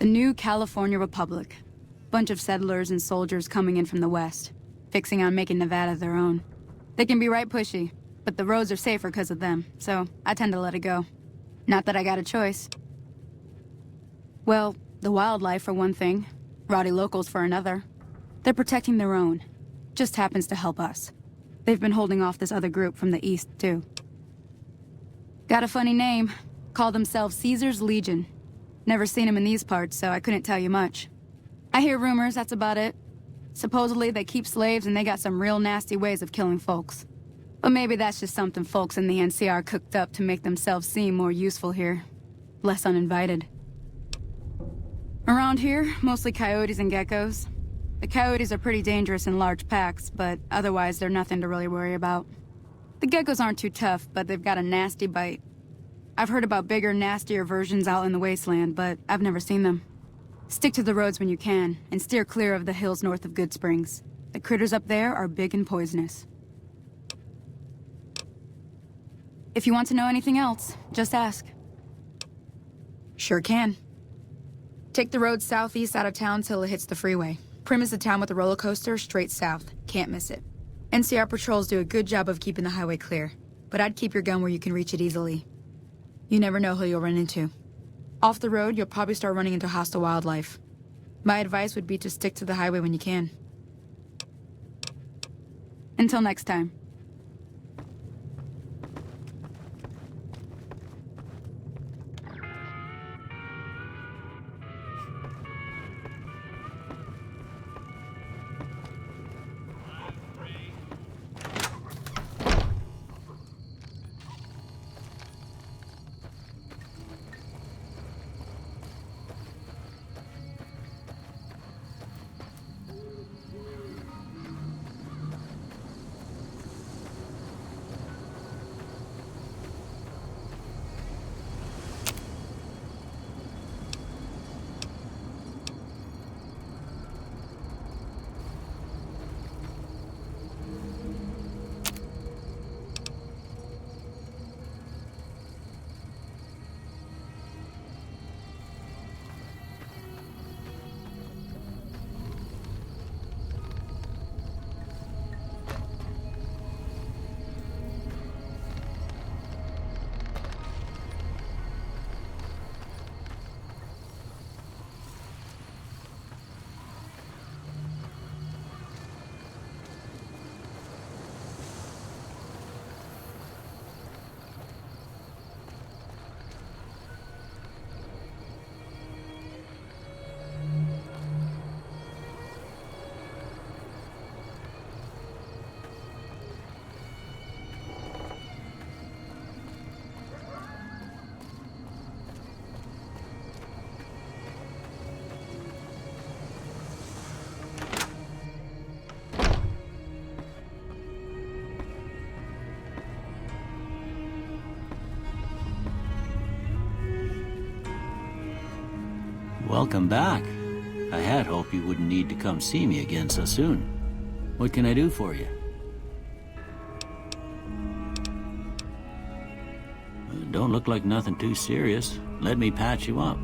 The new California Republic. Bunch of settlers and soldiers coming in from the west, fixing on making Nevada their own. They can be right pushy, but the roads are safer because of them, so I tend to let it go. Not that I got a choice. Well, the wildlife for one thing, rowdy locals for another. They're protecting their own. Just happens to help us. They've been holding off this other group from the east, too. Got a funny name. Call themselves Caesar's Legion. Never seen them in these parts, so I couldn't tell you much. I hear rumors, that's about it. Supposedly they keep slaves and they got some real nasty ways of killing folks. But maybe that's just something folks in the NCR cooked up to make themselves seem more useful here. Less uninvited. Around here, mostly coyotes and geckos. The coyotes are pretty dangerous in large packs, but otherwise they're nothing to really worry about. The geckos aren't too tough, but they've got a nasty bite. I've heard about bigger, nastier versions out in the wasteland, but I've never seen them. Stick to the roads when you can, and steer clear of the hills north of Good Springs. The critters up there are big and poisonous. If you want to know anything else, just ask. Sure can. Take the road southeast out of town till it hits the freeway. Primm is the town with the roller coaster straight south. Can't miss it. NCR patrols do a good job of keeping the highway clear, but I'd keep your gun where you can reach it easily. You never know who you'll run into. Off the road, you'll probably start running into hostile wildlife. My advice would be to stick to the highway when you can. Until next time. Welcome back. I had hoped you wouldn't need to come see me again so soon. What can I do for you? Don't look like nothing too serious. Let me patch you up.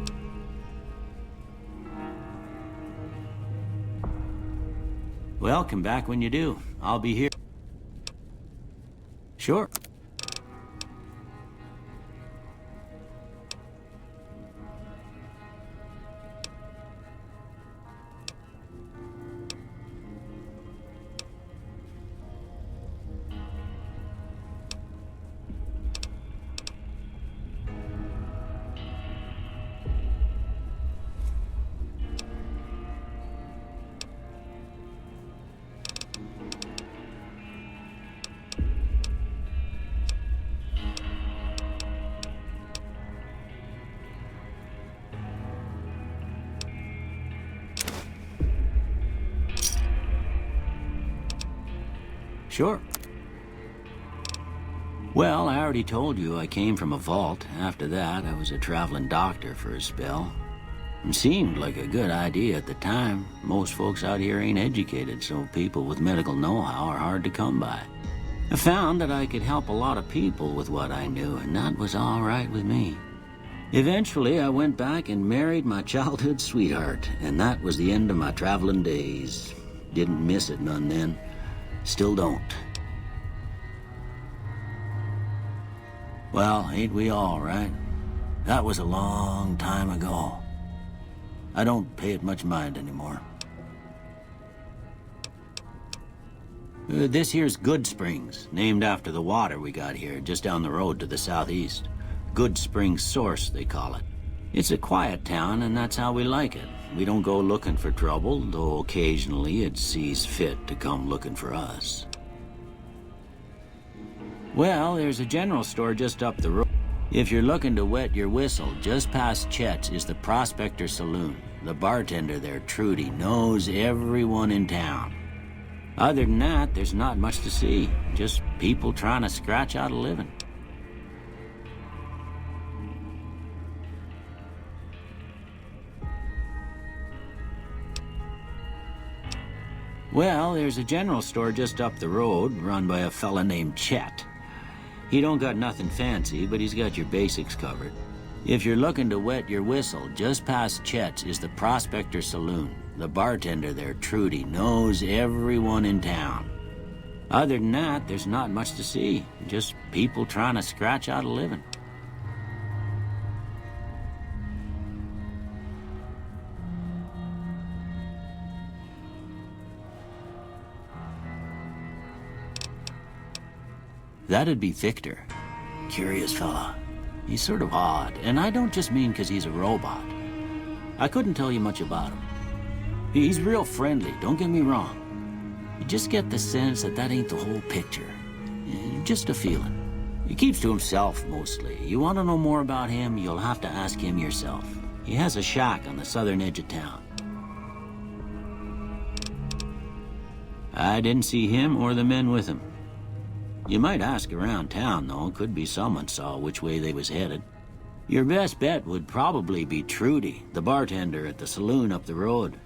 Well, come back when you do. I'll be here. Sure. Sure. Well, I already told you I came from a vault. After that, I was a traveling doctor for a spell. It seemed like a good idea at the time. Most folks out here ain't educated, so people with medical know-how are hard to come by. I found that I could help a lot of people with what I knew, and that was all right with me. Eventually, I went back and married my childhood sweetheart, and that was the end of my traveling days. Didn't miss it none then. Still don't. Well, ain't we all, right? That was a long time ago. I don't pay it much mind anymore. This here's Good Springs, named after the water we got here, just down the road to the southeast. Good Springs Source, they call it. It's a quiet town, and that's how we like it. We don't go looking for trouble, though occasionally it sees fit to come looking for us. Well, there's a general store just up the road. If you're looking to wet your whistle, just past Chet's is the Prospector Saloon. The bartender there, Trudy, knows everyone in town. Other than that, there's not much to see. Just people trying to scratch out a living. Well, there's a general store just up the road, run by a fella named Chet. He don't got nothing fancy, but he's got your basics covered. If you're looking to wet your whistle, just past Chet's is the Prospector Saloon. The bartender there, Trudy, knows everyone in town. Other than that, there's not much to see. Just people trying to scratch out a living. That'd be Victor. Curious fella. He's sort of odd, and I don't just mean 'cause he's a robot. I couldn't tell you much about him. He's real friendly, don't get me wrong. You just get the sense that that ain't the whole picture. Just a feeling. He keeps to himself, mostly. You want to know more about him, you'll have to ask him yourself. He has a shack on the southern edge of town. I didn't see him or the men with him. You might ask around town, though. Could be someone saw which way they was headed. Your best bet would probably be Trudy, the bartender at the saloon up the road.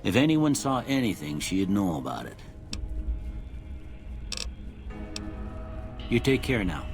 If anyone saw anything, she'd know about it. You take care now.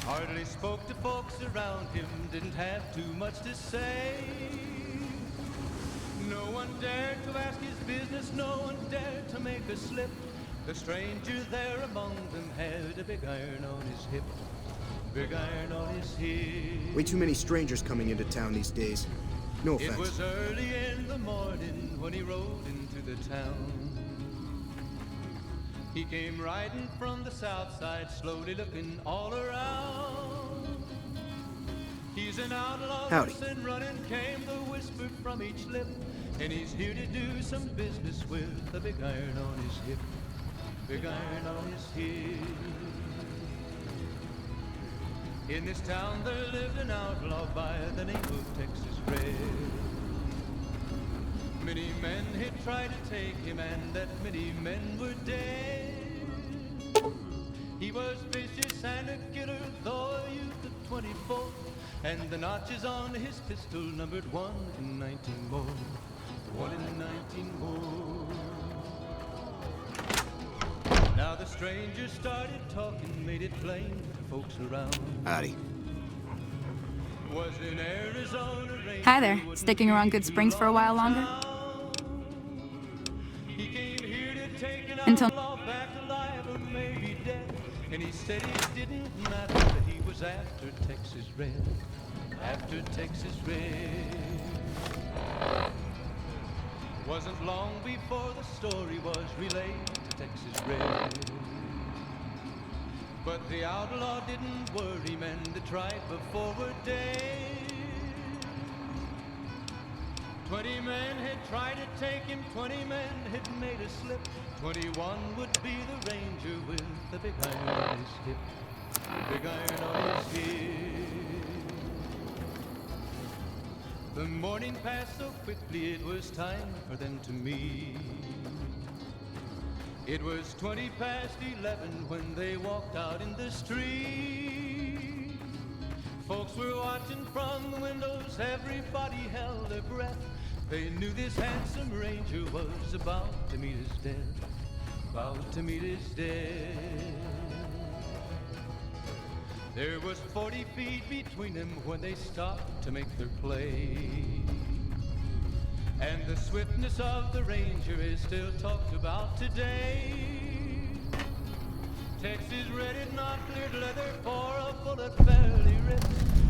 Hardly spoke to folks around him, didn't have too much to say. No one dared to ask his business, no one dared to make a slip. The stranger there among them had a big iron on his hip. Big iron on his hip. Way too many strangers coming into town these days. No offense. It was early in the morning when he rode into the town. He came riding from the south side, slowly looking all around. He's an outlaw. Howdy. And running came the whisper from each lip. And he's here to do some business with the big iron on his hip. Big iron on his hip. In this town there lived an outlaw by the name of Texas Red. Many men had tried to take him, and that many men were dead. He was vicious and a killer, though a youth of 24, and the notches on his pistol numbered 1 in 19 more. 1 in 19 more. Now the stranger started talking, made it plain to folks around. Howdy. Was in Arizona. Hi there. Sticking around Good Springs for a while longer? He came here to take an Until- outlaw back alive or maybe dead. And he said it didn't matter that he was after Texas Red. After Texas Red. Wasn't long before the story was relayed to Texas Red. But the outlaw didn't worry men that tried before were dead. 20 men had tried to take him, 20 men had made a slip. 21 would be the ranger with the big iron on his hip. The big iron on his hip. The morning passed so quickly it was time for them to meet. It was 20 past 11 when they walked out in the street. Folks were watching from the windows, everybody held their breath. They knew this handsome ranger was about to meet his death, about to meet his death. There was 40 feet between them when they stopped to make their play. And the swiftness of the ranger is still talked about today. Texas red, not cleared leather for a bullet fairly ripped.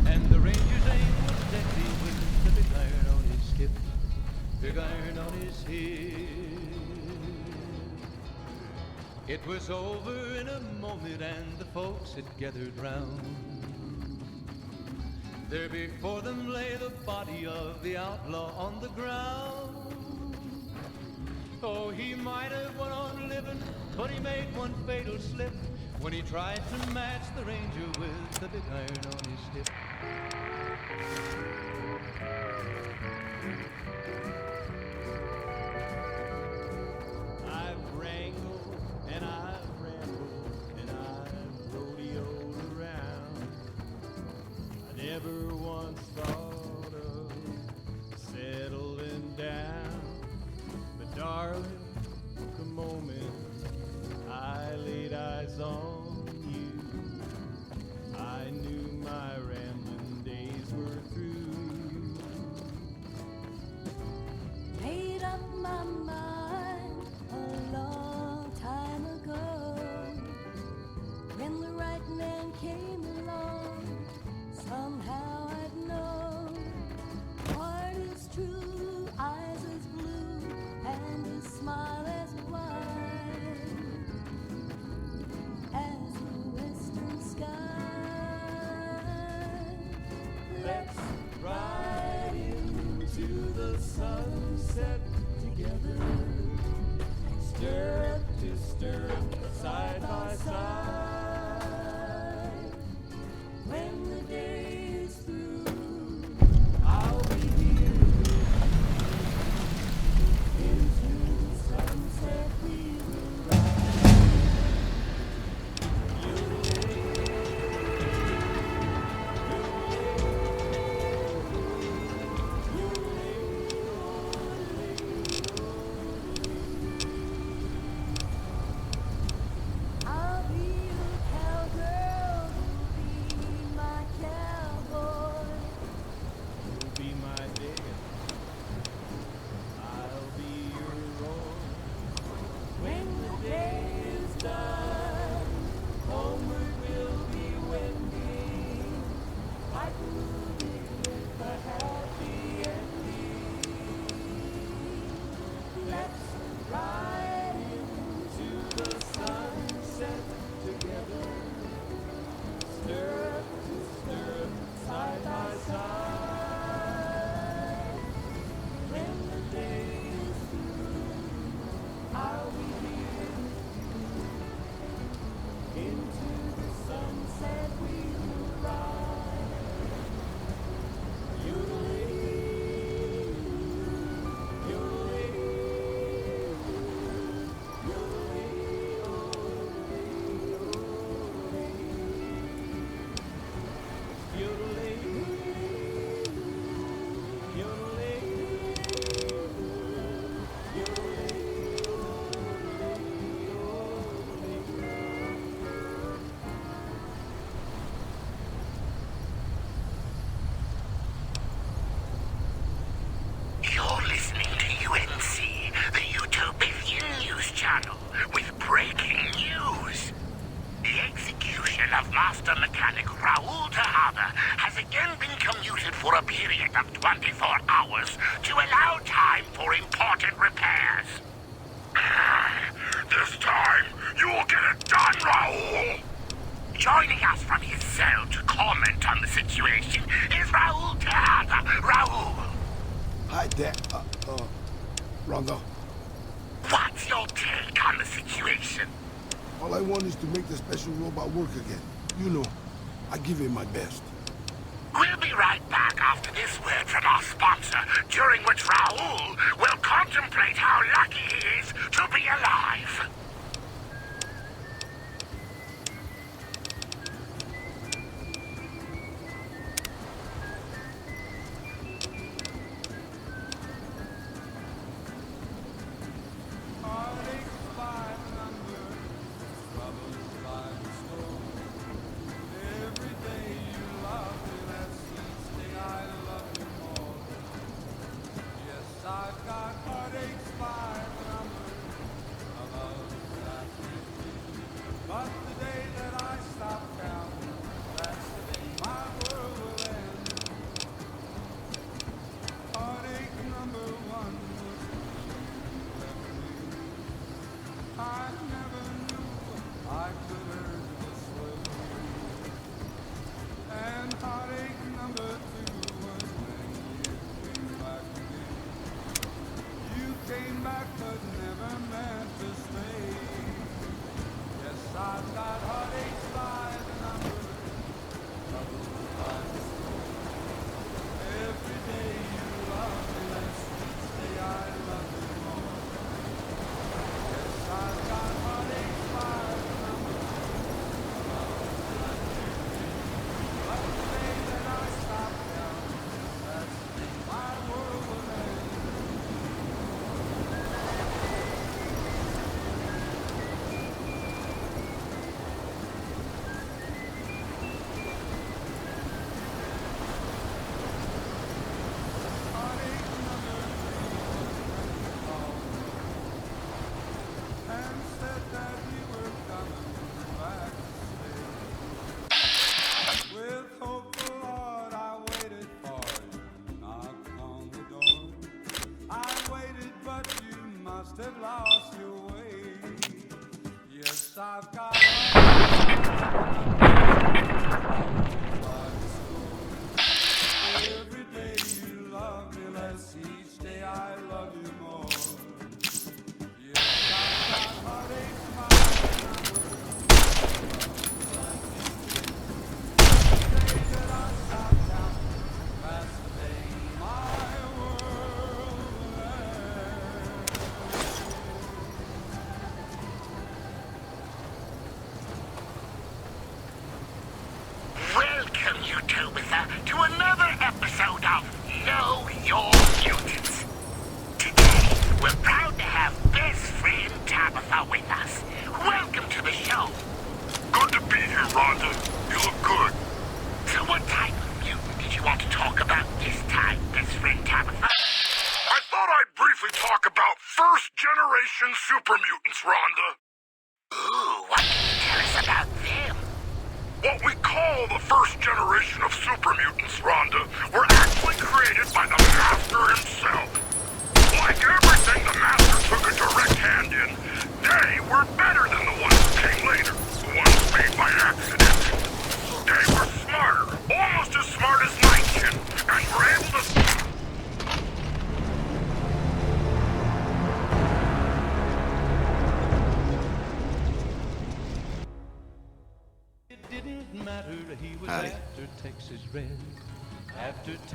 And the ranger's aim was deadly with the big iron on his hip. Big iron on his hip. It was over in a moment and the folks had gathered round. There before them lay the body of the outlaw on the ground. Oh, he might have went on living, but he made one fatal slip when he tried to match the ranger with the big iron on his hip. I've wrangled and I've rambled and I've rodeoed around. I never once thought of settling down. But darling, the moment I laid eyes on you, I knew my rambling days were through. Made up my mind a long time ago. When the right man came along, somehow I'd know. Heart is true, eyes as blue, and a smile as wide as the western sky. Let's ride into the sunset together, stirrup to stirrup, side by side. When the day is through, I'll be here into the sunset we will ride. I'll be your cowgirl, you'll be my cowboy. You'll be my digger, I'll be your roar. When the day is done, homeward we'll be wending, like a movie with a happy ending. Let's ride into the sunset together, stirrup to stirrup, side by side. When the day is through, I'll be here. Into the sunset we will ride. Yodeling, yodeling, yodeling, yodeling, yodeling, yodeling, You're listening to UNC, the Utopian News Channel, with breaking news. The execution of Master Mechanic Raoul Tejada has again been commuted for a period of 24 hours to allow time for important repairs. This time, you'll get it done, Raoul! Joining us from his cell to comment on the situation is Raul Tejada. Raul, Hi, Dad. Rhonda. what's your take on the situation? All I want is to make the special robot work again. You know, I give it my best. We'll be right back after this word from our sponsor, during which Raul will contemplate how lucky he is to be alive. Heartaches by the number, troubles by the score. Every day you love me less, each day I love you more. Yes, I've got heartaches by the number, troubles that but the day that I stop counting, that's the day my world will end. Heartache number one was I never knew I could hurt this way. And heartache number two was when you came back again. You came back but never meant to stay. Yes, I've got heartaches by the number, troubles by the score. Every day you love me less, each day I love you more. Yes, I've got heartaches by the number, troubles like you did. But the day that I stop counting, that's the day my world will end. Heartache number three was when you called and said that you were coming back to stay. With hopeful heart I waited for you, knocked on the door. I waited, but you must have lost your way. Yes, I've got every day you love me less, each day I love you more. Yes, I've got heartaches by the number, like you did. The day that I stop counting, that's the day my world will end. Welcome, YouTubers, to another episode of Know Your Mutants. Today, we're proud to have best friend Tabitha with us. Welcome to the show. Good to be here, Rhonda. You look good. So what type of mutant did you want to talk about this time, best friend Tabitha? I thought I'd briefly talk about first-generation super mutants, Rhonda. Ooh, what can you tell us about them? What we call the first generation of super mutants, Rhonda, were actually created by the Master himself. Like everything the Master took a direct hand in, they were better than the ones who came later, the ones made by accident. They were smarter, almost as smart as Nightkin, and were able to... It didn't matter, he was Howdy. after Texas Red. After Texas